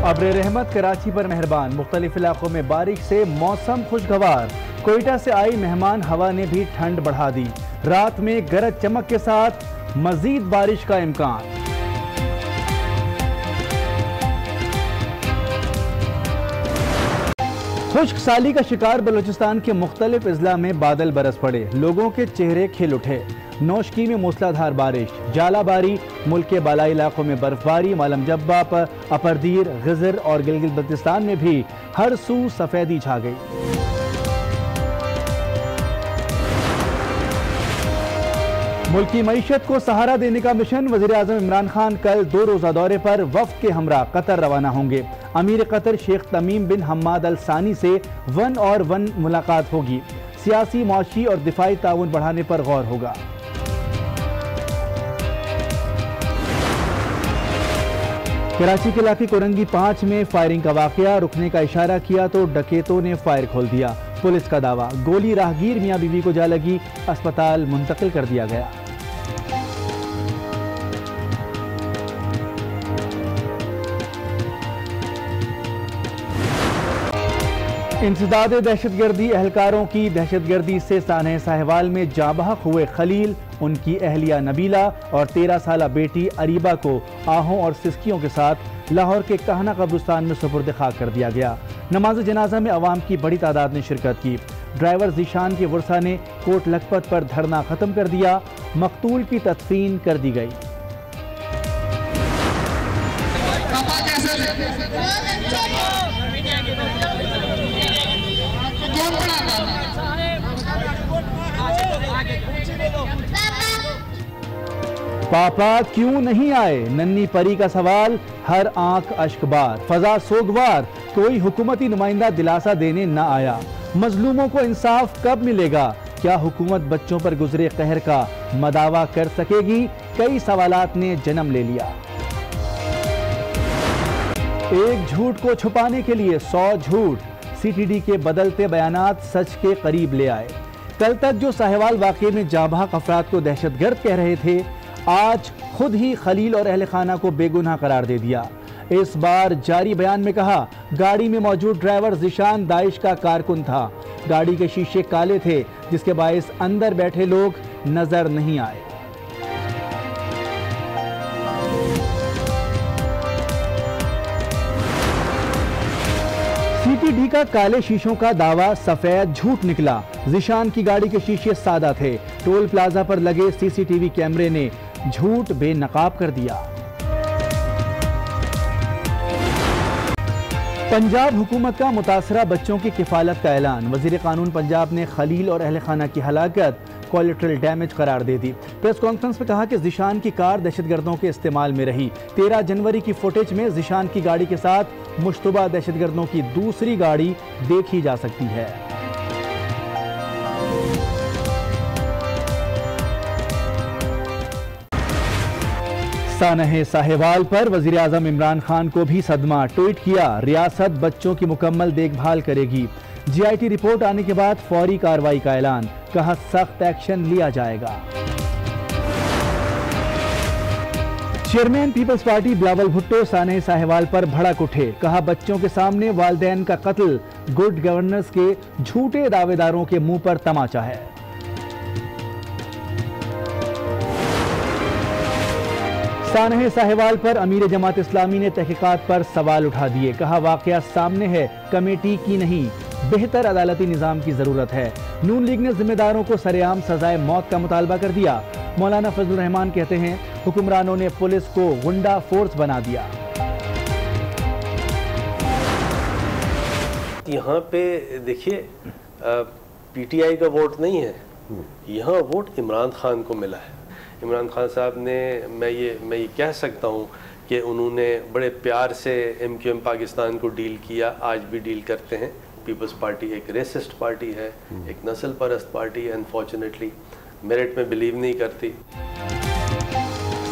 अब्र रहमत कराची पर मेहरबान, मुख्तलिफ इलाकों में बारिश से मौसम खुशगवार। कोयटा से आई मेहमान हवा ने भी ठंड बढ़ा दी। रात में गरज चमक के साथ मजीद बारिश का इम्कान। खुश्क साली का शिकार बलूचिस्तान के मुख्तलिफ अजला में बादल बरस पड़े। लोगों के चेहरे खिल उठे। नौशकी में मूसलाधार बारिश, जालाबारी, मुल्क के बालाई इलाकों में बर्फबारी। मालम जब्बा पर अपरदीर, गिजर और गिलगित बल्तिस्तान में भी हर सू सफेदी छा गई। मुल्क की मईशत को सहारा देने का मिशन। वजीर आजम इमरान खान कल 2 रोजा दौरे पर वफ्द के हमरा कतर रवाना होंगे। अमीर कतर शेख तमीम बिन हम्माद अल सानी से 1 और 1 मुलाकात होगी। सियासी, मुआशी और दिफाई ताउन बढ़ाने पर गौर होगा। कराची के इलाके कोरंगी 5 में फायरिंग का वाकया। रुकने का इशारा किया तो डकैतों ने फायर खोल दिया। पुलिस का दावा, गोली राहगीर मियां बीवी को जा लगी, अस्पताल मुंतकिल कर दिया गया। इंसदाद दहशतगर्दी, एहलकारों की दहशतगर्दी से सानह साहिवाल में जाबहक हुए खलील, उनकी अहलिया नबीला और 13 साला बेटी अरीबा को आहों और सिस्कियों के साथ लाहौर के कहना कब्रिस्तान में सुपुर्द खाक कर दिया गया। नमाज जनाजा में अवाम की बड़ी तादाद ने शिरकत की। ड्राइवर जीशान के वर्सा ने कोट लखपत पर धरना खत्म कर दिया। मकतूल की तदफीन कर दी गई। पापा क्यों नहीं आए, नन्ही परी का सवाल, हर आंख अश्कबार। फजा सोगवार, कोई हुकूमती नुमाइंदा दिलासा देने न आया। मजलूमों को इंसाफ कब मिलेगा, क्या हुकूमत बच्चों पर गुजरे कहर का मदावा कर सकेगी। कई सवालात ने जन्म ले लिया। एक झूठ को छुपाने के लिए 100 झूठ, सीटीडी के बदलते बयानात सच के करीब ले आए। कल तक जो साहिवाल वाकये में जाबाक अफराद को दहशतगर्द कह रहे थे, आज खुद ही खलील और अहल खाना को बेगुनाह करार दे दिया। इस बार जारी बयान में कहा, गाड़ी में मौजूद ड्राइवर जिशान दाइश का कारकुन था। गाड़ी के शीशे काले थे, जिसके बायस अंदर बैठे लोग नजर नहीं आए। सीटीडी का काले शीशों का दावा सफेद झूठ निकला। जिशान की गाड़ी के शीशे सादा थे। टोल प्लाजा पर लगे सीसीटीवी कैमरे ने झूठ बेनकाब कर दिया। पंजाब हुकूमत का मुतासरा बच्चों की किफालत का ऐलान। वजीर कानून पंजाब ने खलील और अहल खाना की हलाकत कोलेटरल डैमेज करार दे दी। प्रेस कॉन्फ्रेंस में कहा कि जिशान की कार दहशतगर्दों के इस्तेमाल में रही। 13 जनवरी की फुटेज में जिशान की गाड़ी के साथ मुश्तबा दहशतगर्दों की दूसरी गाड़ी देखी जा सकती है। सानह साहिवाल पर वजीर आजम इमरान खान को भी सदमा। ट्वीट किया, रियासत बच्चों की मुकम्मल देखभाल करेगी। जीआईटी रिपोर्ट आने के बाद फौरी कार्रवाई का ऐलान। कहा, सख्त एक्शन लिया जाएगा। Chairman peoples party Bilawal Bhutto सानह साहिवाल पर भड़क उठे। कहा, बच्चों के सामने वालिदैन का कत्ल गुड गवर्नेंस के झूठे दावेदारों के मुंह पर तमाचा है। सानह साहिवाल पर अमीर जमात इस्लामी ने तहकीकात पर सवाल उठा दिए। कहा, वाकया सामने है, कमेटी की नहीं, बेहतर अदालती निजाम की जरूरत है। नून लीग ने जिम्मेदारों को सरेआम सजाए मौत का मुतालबा कर दिया। मौलाना फजलुर रहमान कहते हैं, हुक्मरानों ने पुलिस को गुंडा फोर्स बना दिया। यहाँ पे देखिए, पीटीआई का वोट नहीं है, यहाँ वोट इमरान खान को मिला है। इमरान खान साहब ने, मैं ये कह सकता हूँ कि उन्होंने बड़े प्यार से एमक्यूएम पाकिस्तान को डील किया, आज भी डील करते हैं। पीपल्स पार्टी एक रेसिस्ट पार्टी है, एक नस्ल परस्त पार्टी है। अनफॉर्चुनेटली मेरिट में बिलीव नहीं करती।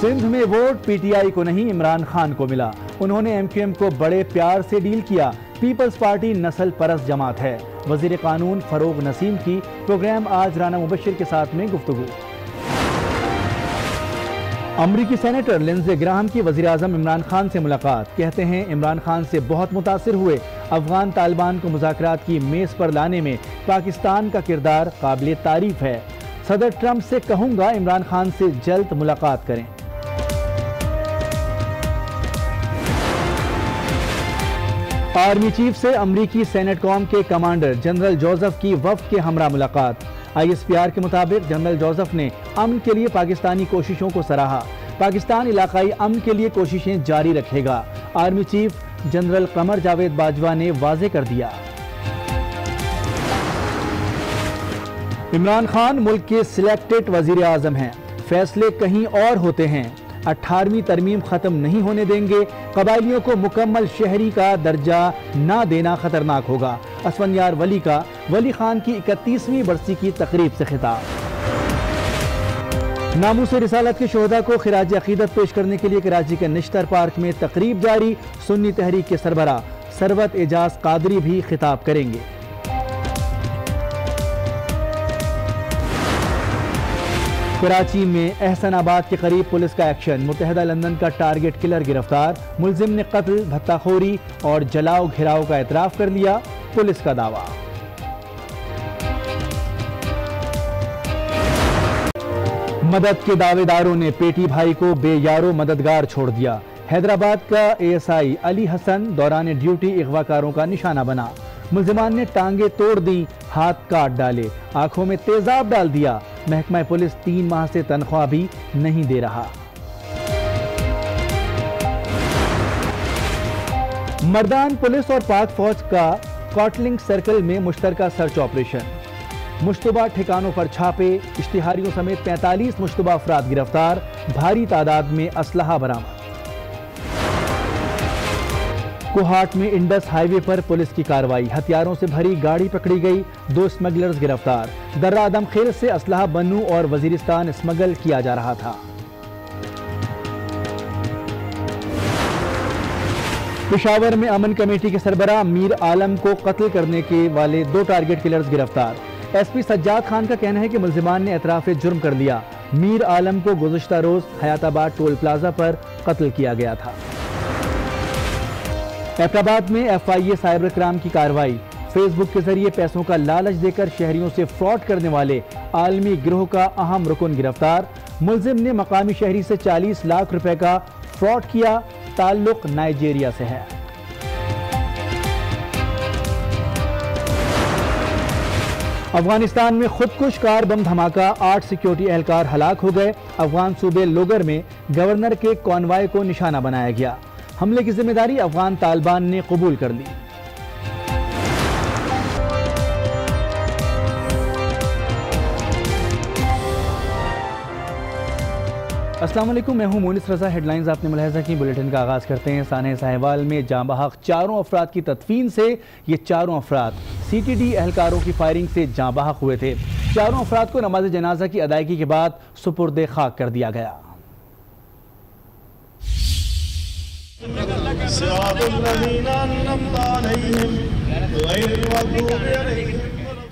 सिंध में वोट पीटीआई को नहीं, इमरान खान को मिला। उन्होंने एमक्यूएम को बड़े प्यार से डील किया। पीपल्स पार्टी नस्ल परस्त जमात है। वजीर कानून फरोग नसीम की प्रोग्राम आज राना मुबशिर के साथ में गुफ्तगू। अमरीकी सेनेटर लिंडसे ग्राहम की वज़ीर-ए-आज़म इमरान खान से मुलाकात। कहते हैं इमरान खान से बहुत मुतासिर हुए। अफगान तालिबान को मुज़ाकरात की मेज़ पर लाने में पाकिस्तान का किरदार काबिल तारीफ है। सदर ट्रंप से कहूंगा इमरान खान से जल्द मुलाकात करें। आर्मी चीफ से अमरीकी सेनेट कॉम के कमांडर जनरल जोसेफ की वफ्द के हमरा मुलाकात। ISPR के मुताबिक जनरल जोसेफ ने अमन के लिए पाकिस्तानी कोशिशों को सराहा। पाकिस्तान इलाकाई अमन के लिए कोशिशें जारी रखेगा। Army chief general Qamar Javed Bajwa ने वाजे कर दिया। इमरान खान मुल्क के सिलेक्टेड वजीर आजम हैं। फैसले कहीं और होते हैं। 18वीं तरमीम खत्म नहीं होने देंगे। कबायलियों को मुकम्मल शहरी का दर्जा ना देना खतरनाक होगा। असफंयार वली का वली खान की 31वीं बरसी की तकरीब से खिताब। नामूस रिसालत के शोहदा को खिराज अकीदत पेश करने के लिए कराची के निश्तर पार्क में तकरीब जारी। सुन्नी तहरीक के सरबरा सरवत एजाज कादरी भी खिताब करेंगे। कराची में एहसनाबाद के करीब पुलिस का एक्शन। मुत्तहदा लंदन का टारगेट किलर गिरफ्तार। मुलजिम ने कत्ल, भत्ताखोरी और जलाओ घिराव का एतराफ कर लिया। पुलिस का दावा। मदद के दावेदारों ने पेटी भाई को बेयारो मददगार छोड़ दिया। हैदराबाद का ASI अली हसन दौरान ड्यूटी अगवाकारों का निशाना बना। मुलजिमान ने टांगे तोड़ दी, हाथ काट डाले, आंखों में तेजाब डाल दिया। महकमा पुलिस 3 माह से तनख्वाह भी नहीं दे रहा। मर्दान पुलिस और पाक फौज का कॉटलिंग सर्कल में मुश्तरका सर्च ऑपरेशन। मुश्तबा ठिकानों पर छापे। इश्तिहारियों समेत 45 मुश्तबा अफराद गिरफ्तार। भारी तादाद में असलहा बरामद। कोहाट में इंडस हाईवे पर पुलिस की कार्रवाई। हथियारों से भरी गाड़ी पकड़ी गई। 2 स्मगलर्स गिरफ्तार। दर्रा आदम खेल से असलहा बन्नू और वजीरिस्तान स्मगल किया जा रहा था। पेशावर में अमन कमेटी के सरबराह मीर आलम को कत्ल करने के वाले 2 टारगेट किलर्स गिरफ्तार। SP सज्जाद खान का कहना है कि मुल्जिमान ने एतराफ जुर्म कर लिया। मीर आलम को गुज़श्ता रोज हयाताबाद टोल प्लाजा पर कत्ल किया गया था। हैदराबाद में FIA साइबर क्राइम की कार्रवाई। फेसबुक के जरिए पैसों का लालच देकर शहरियों से फ्रॉड करने वाले आलमी गिरोह का अहम रुकन गिरफ्तार। मुलजिम ने मकामी शहरी से 40 लाख रुपए का फ्रॉड किया। ताल्लुक नाइजीरिया से है। अफगानिस्तान में खुदकुश कार बम धमाका। 8 सिक्योरिटी एहलकार हलाक हो गए। अफगान सूबे लोगर में गवर्नर के कॉन्वॉय को निशाना बनाया गया। हमले की जिम्मेदारी अफगान तालिबान ने कबूल कर ली। अस्सलाम वालेकुम, मैं हूं मोनिस रजा। हेडलाइंस आपने मुलाहिजा की। बुलेटिन का आगाज करते हैं। साने साहिवाल में जाँ बहक 4 अफराद की तदफीन से। ये 4 अफराद CTD एहलकारों की फायरिंग से जाँ बहक हुए थे। 4 अफराद को नमाज जनाजा की अदायगी के बाद सुपुर्द खाक कर दिया गया।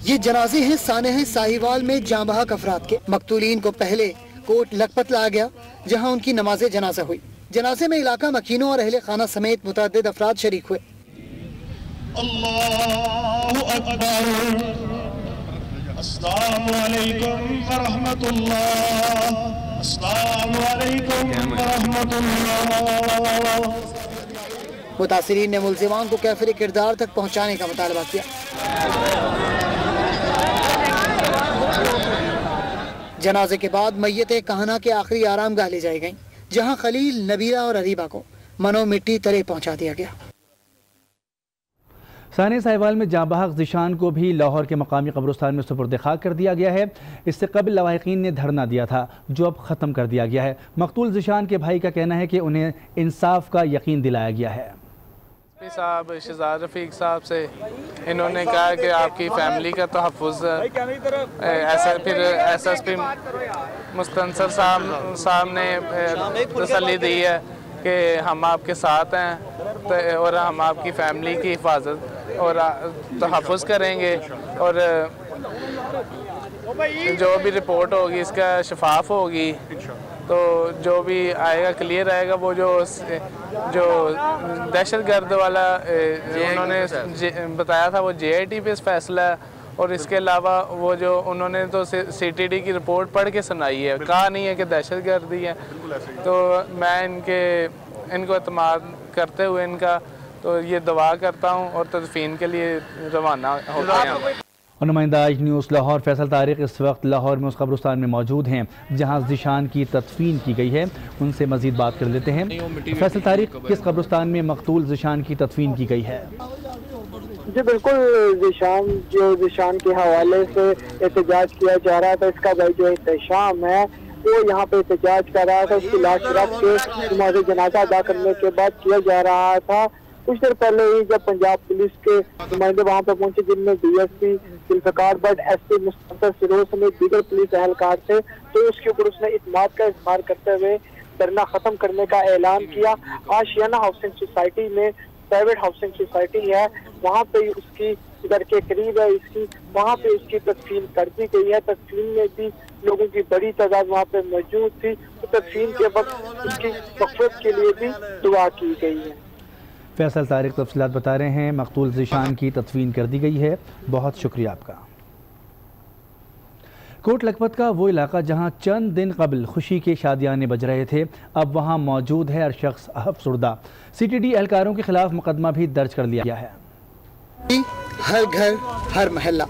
ये जनाजे हैं साने साहिवाल में जाँ बहक अफराद के। मकतूलीन को पहले कोट लखपत लाया गया, जहां उनकी नमाज जनाजा हुई। जनाजे में इलाका मकीनों और अहले खाना समेत मुतअद्दिद अफराद शरीक हुए। अल्लाहु अकबर। अस्सलामु अलैकुम व रहमतुल्लाह। अस्सलामु अलैकुम व रहमतुल्लाह। मुतासिरीन ने मुल्जिमान को कैफिर किरदार तक पहुँचाने का मुतालबा किया। जनाजे के बाद मैयतें कहना के आखिरी आरामगाह ले जाई गईं, जहां खलील, नबीला और अरीबा को मनो मिट्टी तले पहुंचा दिया गया। साने साहिवाल में जाँ बहक ज़िशान को भी लाहौर के मकामी कब्रिस्तान में सुपुर्द खाक कर दिया गया है। इससे कबल लवाहिकीन ने धरना दिया था, जो अब ख़त्म कर दिया गया है। मकतूल ज़िशान के भाई का कहना है कि उन्हें इंसाफ का यकीन दिलाया गया है। साहब शहजाद रफ़ीक साहब से इन्होंने कहा कि आपकी फैमिली का तहफ़्फ़ुज़, फिर SSP मुस्तनसर साहब ने तसल्ली दी है कि हम आपके साथ हैं और हम आपकी फैमिली की हिफाजत और तहफ़्फ़ुज़ करेंगे और जो भी रिपोर्ट होगी इसका शफाफ होगी। तो जो भी आएगा क्लियर आएगा। वो जो दहशतगर्द वाला उन्होंने बताया था वो JIT पे फैसला है, और इसके अलावा वो जो उन्होंने तो CTD की रिपोर्ट पढ़ के सुनाई है, कहा नहीं है कि दहशतगर्दी है। तो मैं इनको एतमाद करते हुए इनका तो ये दुआ करता हूँ और तदफीन के लिए रवाना होते हैं। और नुमाइंदा आज न्यूज़ लाहौर फैसल तारिक इस वक्त लाहौर में उस कब्रिस्तान में मौजूद हैं जहां ज़ीशान की तदफीन की गई है। उनसे मज़ीद बात कर लेते हैं। फैसल तारिक, किस कब्रिस्तान में मकतूल ज़ीशान की तदफीन की गई है? जी बिल्कुल, ज़ीशान के हवाले से एहतजाज किया जा रहा था। इसका भाई जो एहतशाम है वो यहाँ पे एहतजाज कर रहा था। उसकी लाश रख के नमाज़ जनाजा अदा करने के बाद किया जा रहा था। कुछ देर पहले ही जब पंजाब पुलिस के नुमाइंदे वहाँ पर पहुंचे, जिनमें DSP जुल्फ़िकार भट्ट, SP मुस्तफा फिरोज समेत दीगर पुलिस एहलकार थे, तो उसके ऊपर उसने इत्मीनान का इज़हार करते हुए धरना खत्म करने का ऐलान किया। आशियाना हाउसिंग सोसाइटी में प्राइवेट हाउसिंग सोसाइटी है, वहाँ पे उसकी घर के करीब है इसकी, वहाँ पे उसकी तदफीन कर दी गई है। तदफीन में भी लोगों की बड़ी तादाद वहाँ पे मौजूद थी। तो तदफीन के वक्त उसकी मग़फ़िरत के लिए भी दुआ की गई है। फैसल तारिक तफसीलात बता रहे हैं। मकतूल ज़ीशान की तदफीन कर दी गई है। बहुत शुक्रिया आपका। कोट लखपत का वो इलाका जहां चंद दिन कबल खुशी के शादियाने बज रहे थे, अब वहां मौजूद है हर शख्स अफसुर्दा। CTD एहलकारों के खिलाफ मुकदमा भी दर्ज कर लिया गया है। हर घर हर महल्ला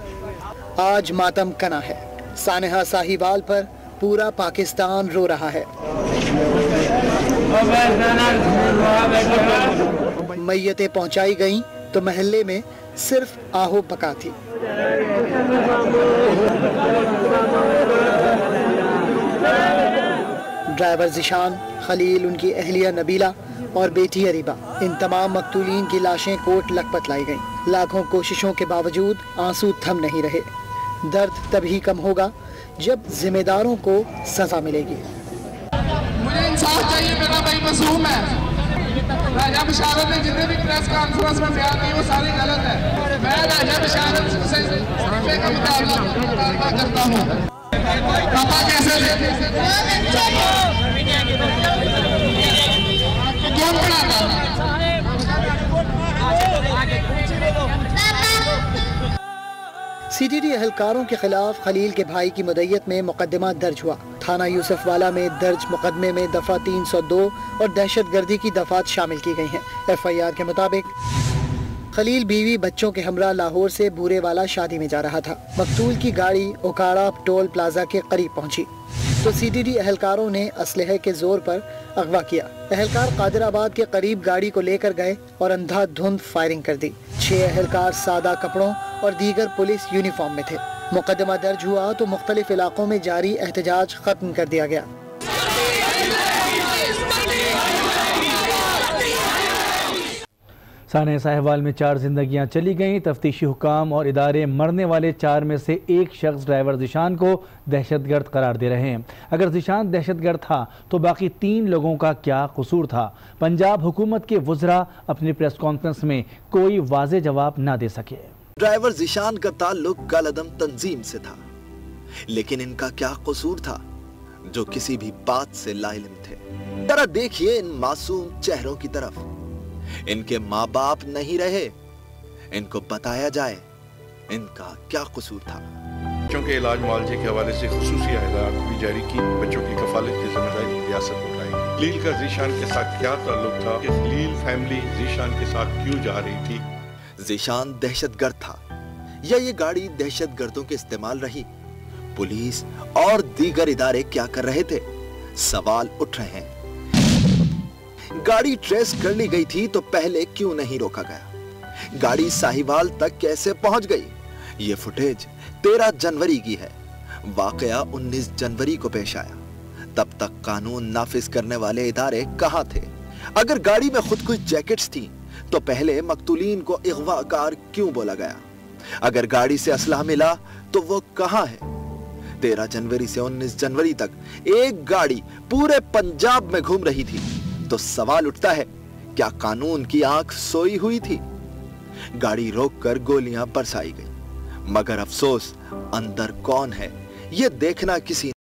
आज मातम कना है। सानेहा साहिवाल पर पूरा पाकिस्तान रो रहा है। मैयतें पहुंचाई गईं तो महल्ले में सिर्फ आहो पका थी। ड्राइवर ज़ीशान, खलील, उनकी अहलिया नबीला और बेटी अरीबा, इन तमाम मकतूलीन की लाशें कोट लखपत लाई गईं। लाखों कोशिशों के बावजूद आंसू थम नहीं रहे। दर्द तभी कम होगा जब जिम्मेदारों को सजा मिलेगी। मुझे इंसाफ चाहिए, मेरा भाई मासूम है। राजा बशारत ने जितने भी प्रेस कॉन्फ्रेंस में बयान दिए वो सारे गलत है। मैं राजा बशारत से इस्तीफे का मुतालबा करता हूँ। पापा कैसे कौन पढ़ाता? CTD एहलकारों के खिलाफ खलील के भाई की मुद्दत में मुकदमा दर्ज हुआ। थाना यूसुफवाला में दर्ज मुकदमे में दफ़ा 302 और दहशतगर्दी की दफात शामिल की गई हैं। FIR के मुताबिक खलील बीवी बच्चों के हमरा लाहौर से बूरे वाला शादी में जा रहा था। मकतूल की गाड़ी ओकाड़ा टोल प्लाजा के करीब पहुंची तो CTD एहलकारों ने असलहे के जोर पर अगवा किया। एहलकार कादिराबाद के करीब गाड़ी को लेकर गए और अंधाधुंध फायरिंग कर दी। 6 एहलकार सादा कपड़ों और दीगर पुलिस यूनिफॉर्म में थे। मुकदमा दर्ज हुआ तो मुख्तलिफ इलाकों में जारी एहतजाज खत्म कर दिया गया। साने साहिवाल में 4 जिंदगियां चली गईं। तफ्तीशी हुकाम और इदारे मरने वाले 4 में से एक शख्स ड्राइवर ज़ीशान को दहशतगर्द करार दे रहे हैं। अगर ज़ीशान दहशतगर्द था तो बाकी 3 लोगों का क्या कसूर था? पंजाब हुकूमत के वज़रा अपनी प्रेस कॉन्फ्रेंस में कोई वाज़े जवाब ना दे सके। ड्राइवर ज़ीशान का ताल्लुक कालअदम तंजीम से था, लेकिन इनका क्या कसूर था जो किसी भी बात से लाइल्म थे? जरा देखिए इन मासूम चेहरों की तरफ। इनके माँ बाप नहीं रहे, इनको बताया जाए इनका क्या कसूर था। बच्चों के इलाज मुआवजे के हवाले से खुसूसी आयदात भी जारी की। बच्चों की कफालत की जिम्मेदारी रियासत उठाई। खलील का ज़ीशान के साथ क्या ताल्लुक था? खलील फैमिली ज़ीशान के साथ क्यों जा रही थी? ज़ीशान दहशतगर्द था या ये गाड़ी दहशतगर्दों के इस्तेमाल रही? पुलिस और दीगर इदारे क्या कर रहे थे? सवाल उठ रहे हैं। गाड़ी ट्रेस कर ली गई थी तो पहले क्यों नहीं रोका गया? गाड़ी साहिवाल तक कैसे पहुंच गई? ये फुटेज 13 जनवरी की है। वाकया 19 जनवरी को पेश आया। तब तक कानून नाफिज करने वाले इदारे कहां थे? अगर गाड़ी में खुद कुछ जैकेट्स थी तो पहले मकतूलीन को अगवाकार क्यों बोला गया? अगर गाड़ी से असलहा मिला तो वो कहां है? 13 जनवरी से 19 जनवरी तक एक गाड़ी पूरे पंजाब में घूम रही थी। तो सवाल उठता है, क्या कानून की आंख सोई हुई थी? गाड़ी रोककर गोलियां बरसाई गई, मगर अफसोस अंदर कौन है ये देखना किसी